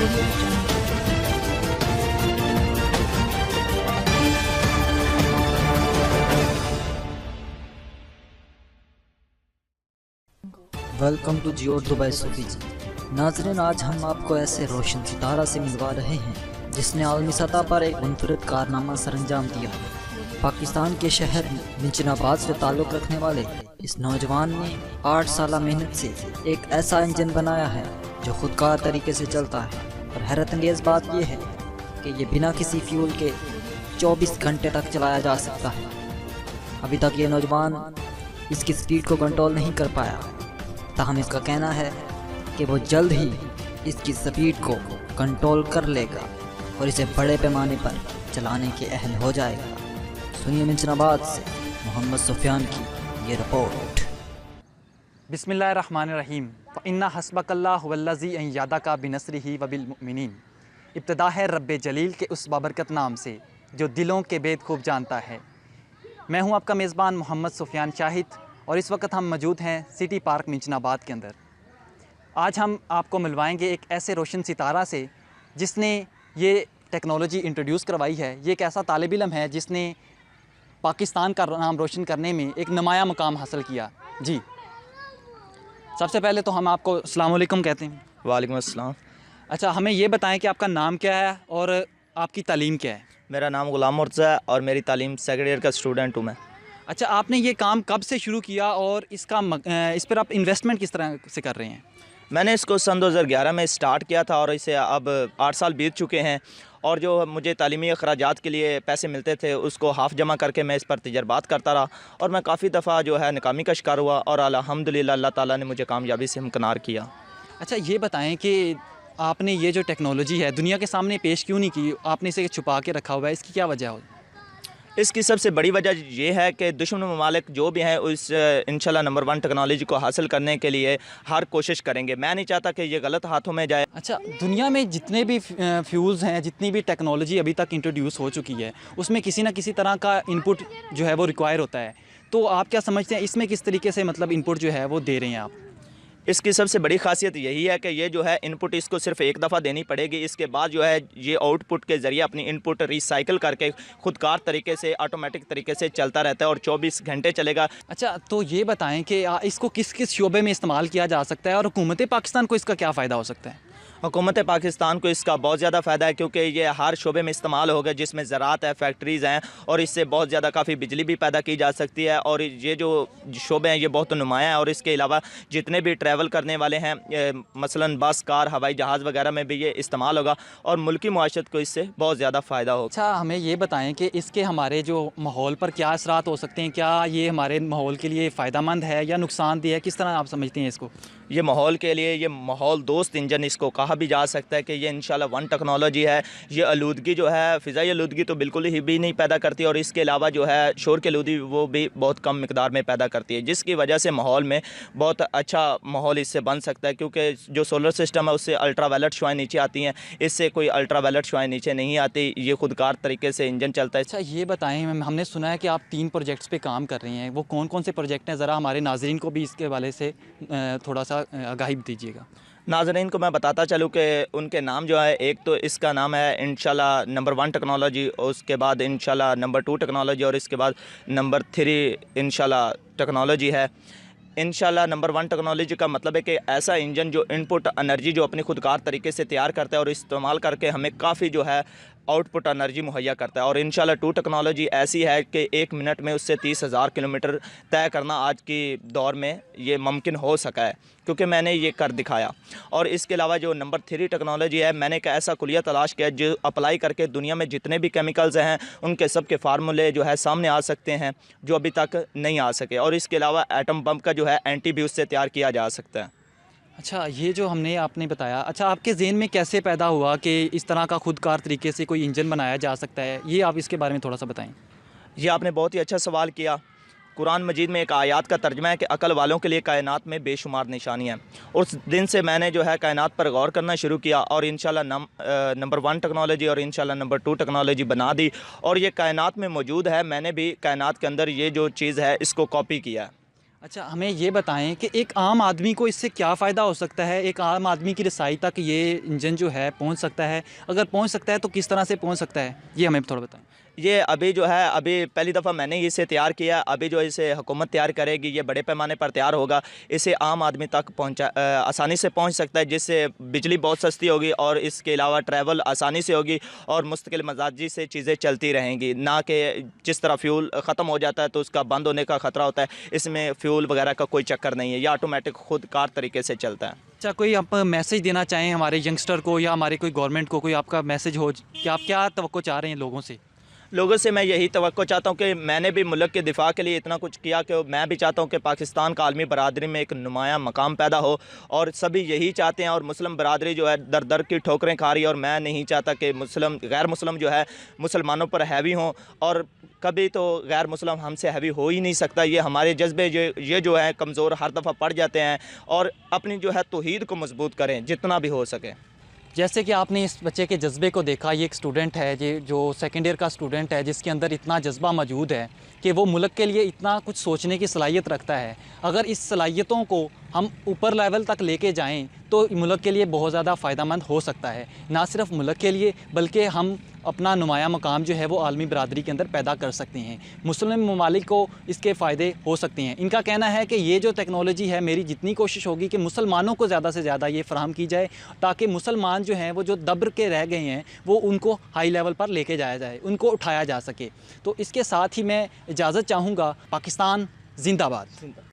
Audio Jungle. Welcome to Geo Dubai Sufi ji. नाज़रीन, आज हम आपको ऐसे रोशन सितारा से मिलवा रहे हैं जिसने आलमी सतह पर एक मुनफरिद कारनामा सरअंजाम दिया। पाकिस्तान के शहर मिंचनाबाद से ताल्लुक़ रखने वाले इस नौजवान ने 8 साल मेहनत से एक ऐसा इंजन बनाया है जो खुदकार तरीके से चलता है। और हैरत अंगेज़ बात यह है कि ये बिना किसी फ्यूल के 24 घंटे तक चलाया जा सकता है। अभी तक ये नौजवान इसकी स्पीड को कंट्रोल नहीं कर पाया, ताहम इसका कहना है कि वो जल्द ही इसकी स्पीड को कंट्रोल कर लेगा और इसे बड़े पैमाने पर चलाने के अहल हो जाएगा। सुनिए मिंचनाबाद से मोहम्मद सुफियान की ये रिपोर्ट। बिस्मिल्लाहिर्रहमानिर्रहीम। इन्ना हस्बकल्लाहु वल्लज़ी अन यादका बिनस्रिही व बिलमुमिनीन। इब्तिदा है रब्बे जलील के उस बाबरकत नाम से जो दिलों के भेद खूब जानता है। मैं हूँ आपका मेज़बान मोहम्मद सुफियान शाहिद और इस वक्त हम मौजूद हैं सिटी पार्क मिंचनाबाद के अंदर। आज हम आपको मिलवाएंगे एक ऐसे रोशन सितारा से जिसने ये टेक्नोलॉजी इंट्रोड्यूस करवाई है। ये एक ऐसा तालिब इल्म है जिसने पाकिस्तान का नाम रोशन करने में एक नुमाया मुकाम हासिल किया। जी, सबसे पहले तो हम आपको अस्सलाम वालेकुम कहते हैं। वालेकुम अस्सलाम। अच्छा, हमें ये बताएं कि आपका नाम क्या है और आपकी तालीम क्या है? मेरा नाम ग़ुलाम मुर्तज़ा है और मेरी तालीम सेकंड ईयर का स्टूडेंट हूँ मैं। अच्छा, आपने ये काम कब से शुरू किया और इस पर आप इन्वेस्टमेंट किस तरह से कर रहे हैं? मैंने इसको सन 2011 में स्टार्ट किया था और इसे अब 8 साल बीत चुके हैं। और जो मुझे तालीमी अखराजात के लिए पैसे मिलते थे उसको हाफ़ जमा करके मैं इस पर तजर्बात करता रहा और मैं काफ़ी दफ़ा जो है नाकामी का शिकार हुआ और अल्हम्दुलिल्लाह अल्लाह ताला ने मुझे कामयाबी से हमकिनार किया। अच्छा, ये बताएं कि आपने ये जो टेक्नोलॉजी है दुनिया के सामने पेश क्यों नहीं की? आपने इसे छुपा के रखा हुआ है, इसकी क्या वजह हो? इसकी सबसे बड़ी वजह ये है कि दुश्मन ममालिक जो भी हैं उस इंशाल्लाह नंबर 1 टेक्नोलॉजी को हासिल करने के लिए हर कोशिश करेंगे। मैं नहीं चाहता कि ये गलत हाथों में जाए। अच्छा, दुनिया में जितने भी फ्यूल्स हैं, जितनी भी टेक्नोलॉजी अभी तक इंट्रोड्यूस हो चुकी है, उसमें किसी ना किसी तरह का इनपुट जो है वो रिक्वायर होता है। तो आप क्या समझते हैं इसमें किस तरीके से मतलब इनपुट जो है वो दे रहे हैं आप? इसकी सबसे बड़ी खासियत यही है कि ये जो है इनपुट इसको सिर्फ एक दफ़ा देनी पड़ेगी। इसके बाद जो है ये आउटपुट के ज़रिए अपनी इनपुट रिसाइकिल करके खुदकार तरीके से ऑटोमेटिक तरीके से चलता रहता है और 24 घंटे चलेगा। अच्छा, तो ये बताएं कि इसको किस किस शोबे में इस्तेमाल किया जा सकता है और हुकूमत पाकिस्तान को इसका क्या फ़ायदा हो सकता है? हुकूमत पाकिस्तान को इसका बहुत ज़्यादा फ़ायदा है क्योंकि ये हर शोबे में इस्तेमाल होगा, जिसमें ज़राअत है, फैक्ट्रीज़ हैं और इससे बहुत ज़्यादा काफ़ी बिजली भी पैदा की जा सकती है। और ये जो शोबे हैं ये बहुत नुमायाँ हैं और इसके अलावा जितने भी ट्रैवल करने वाले हैं मसलन बस, कार, हवाई जहाज़ वगैरह में भी ये इस्तेमाल होगा और मुल्की मुआशरत को इससे बहुत ज़्यादा फ़ायदा होगा। अच्छा, हमें ये बताएं कि इसके हमारे जो माहौल पर क्या असरात हो सकते हैं? क्या ये हमारे माहौल के लिए फ़ायदा मंद है या नुकसानदेह है? किस तरह आप समझते हैं इसको? ये माहौल के लिए ये माहौल दोस्त इंजन इसको कहा भी जा सकता है कि ये इंशाल्लाह 1 टेक्नोलॉजी है। ये आलूदगी जो है, फ़िज़ाई आलूदगी तो बिल्कुल ही भी नहीं पैदा करती और इसके अलावा जो है शोर की आलूदगी वो भी बहुत कम मिकदार में पैदा करती है, जिसकी वजह से माहौल में बहुत अच्छा माहौल इससे बन सकता है। क्योंकि जो सोलर सिस्टम है उससे अल्ट्रा वायलेट शुआएँ नीचे आती हैं, इससे कोई अल्ट्रा वायलेट शुआएँ नीचे नहीं आती। ये खुदकार तरीके से इंजन चलता है। अच्छा, ये बताएं, हमने सुना है कि आप 3 प्रोजेक्ट्स पे काम कर रहे हैं, वो कौन कौन से प्रोजेक्ट हैं? ज़रा हमारे नाज़रीन को भी इसके हवाले से थोड़ा सा आगाही दीजिएगा। नाज़रीन को मैं बताता चलूँ कि उनके नाम जो है, एक तो इसका नाम है इंशाल्लाह नंबर 1 टेक्नोलॉजी, उसके बाद इंशाल्लाह नंबर 2 टेक्नोलॉजी और इसके बाद नंबर 3 इंशाल्लाह टेक्नोलॉजी है। इंशाल्लाह नंबर 1 टेक्नोलॉजी का मतलब है कि ऐसा इंजन जो इनपुट एनर्जी जो अपनी खुदकार तरीके से तैयार करता है और इस्तेमाल करके हमें काफ़ी जो है आउटपुट एनर्जी मुहैया करता है। और इंशाल्लाह 2 टेक्नोलॉजी ऐसी है कि 1 मिनट में उससे 30,000 किलोमीटर तय करना आज की दौर में ये मुमकिन हो सका है क्योंकि मैंने ये कर दिखाया। और इसके अलावा जो नंबर 3 टेक्नोलॉजी है, मैंने एक ऐसा कुलिया तलाश किया जो अप्लाई करके दुनिया में जितने भी केमिकल्स हैं उनके सब के फार्मूले जो है सामने आ सकते हैं जो अभी तक नहीं आ सके। और इसके अलावा एटम बम का जो है एंटी भी उससे तैयार किया जा सकता है। अच्छा, ये जो आपने बताया, अच्छा आपके ज़हन में कैसे पैदा हुआ कि इस तरह का खुदकार तरीके से कोई इंजन बनाया जा सकता है? ये आप इसके बारे में थोड़ा सा बताएं। ये आपने बहुत ही अच्छा सवाल किया। कुरान मजीद में एक आयत का तर्जमा है कि अकल वालों के लिए कायनात में बेशुमार निशानियाँ हैं। उस दिन से मैंने जो है कायनात पर गौर करना शुरू किया और इंशाल्लाह नंबर 1 टेक्नोलॉजी और इंशाल्लाह नंबर 2 टेक्नोलॉजी बना दी और ये कायनात में मौजूद है। मैंने भी कायनात के अंदर ये जो चीज़ है इसको कॉपी किया है। अच्छा, हमें ये बताएं कि एक आम आदमी को इससे क्या फ़ायदा हो सकता है, एक आम आदमी की रसाई तक ये इंजन जो है पहुंच सकता है, अगर पहुंच सकता है तो किस तरह से पहुंच सकता है, ये हमें थोड़ा बताएं। ये अभी जो है, अभी पहली दफ़ा मैंने इसे तैयार किया, अभी जो इसे हुकूमत तैयार करेगी, ये बड़े पैमाने पर तैयार होगा, इसे आम आदमी तक आसानी से पहुंच सकता है, जिससे बिजली बहुत सस्ती होगी और इसके अलावा ट्रैवल आसानी से होगी और मुस्तकिल मजाजी से चीज़ें चलती रहेंगी, ना कि जिस तरह फ्यूल ख़त्म हो जाता है तो उसका बंद होने का ख़तरा होता है। इसमें फ्यूल वगैरह का कोई चक्कर नहीं है, यह ऑटोमेटिक खुद कार तरीके से चलता है। अच्छा, कोई आप मैसेज देना चाहें हमारे यंगस्टर को या हमारे कोई गवर्नमेंट को, कोई आपका मैसेज हो कि आप क्या तवक्को चाह रहे हैं लोगों से मैं यही तवक्को चाहता हूँ कि मैंने भी मुल्क के दिफा के लिए इतना कुछ किया कि मैं भी चाहता हूँ कि पाकिस्तान का आलमी बरादरी में एक नुमाया मकाम पैदा हो, और सभी यही चाहते हैं। और मुस्लिम बरादरी जो है दर दर की ठोकरें खा रही है, और मैं नहीं चाहता कि गैर मुस्लिम जो है मुसलमानों पर हैवी हों, और कभी तो गैर मुस्लिम हमसे हैवी हो ही नहीं सकता। ये हमारे जज्बे ये जो है कमज़ोर हर दफ़ा पड़ जाते हैं, और अपनी जो है तौहीद को मजबूत करें जितना भी हो सके। जैसे कि आपने इस बच्चे के जज्बे को देखा, ये एक स्टूडेंट है, ये जो सेकेंड ईयर का स्टूडेंट है, जिसके अंदर इतना जज्बा मौजूद है कि वो मुल्क के लिए इतना कुछ सोचने की सलाहियत रखता है। अगर इस सलाहियतों को हम ऊपर लेवल तक लेके जाएं तो मुल्क के लिए बहुत ज़्यादा फ़ायदेमंद हो सकता है। ना सिर्फ मुल्क के लिए बल्कि हम अपना नुमाया मकाम जो है वो आलमी बरादरी के अंदर पैदा कर सकते हैं। मुस्लिम ममालिक को इसके फ़ायदे हो सकते हैं। इनका कहना है कि ये जो टेक्नोलॉजी है, मेरी जितनी कोशिश होगी कि मुसलमानों को ज़्यादा से ज़्यादा ये फ़राहम की जाए, ताकि मुसलमान जो हैं वो जो दब के रह गए हैं वो उनको हाई लेवल पर लेके जाया जाए, उनको उठाया जा सके। तो इसके साथ ही मैं इजाज़त चाहूँगा। पाकिस्तान जिंदाबाद।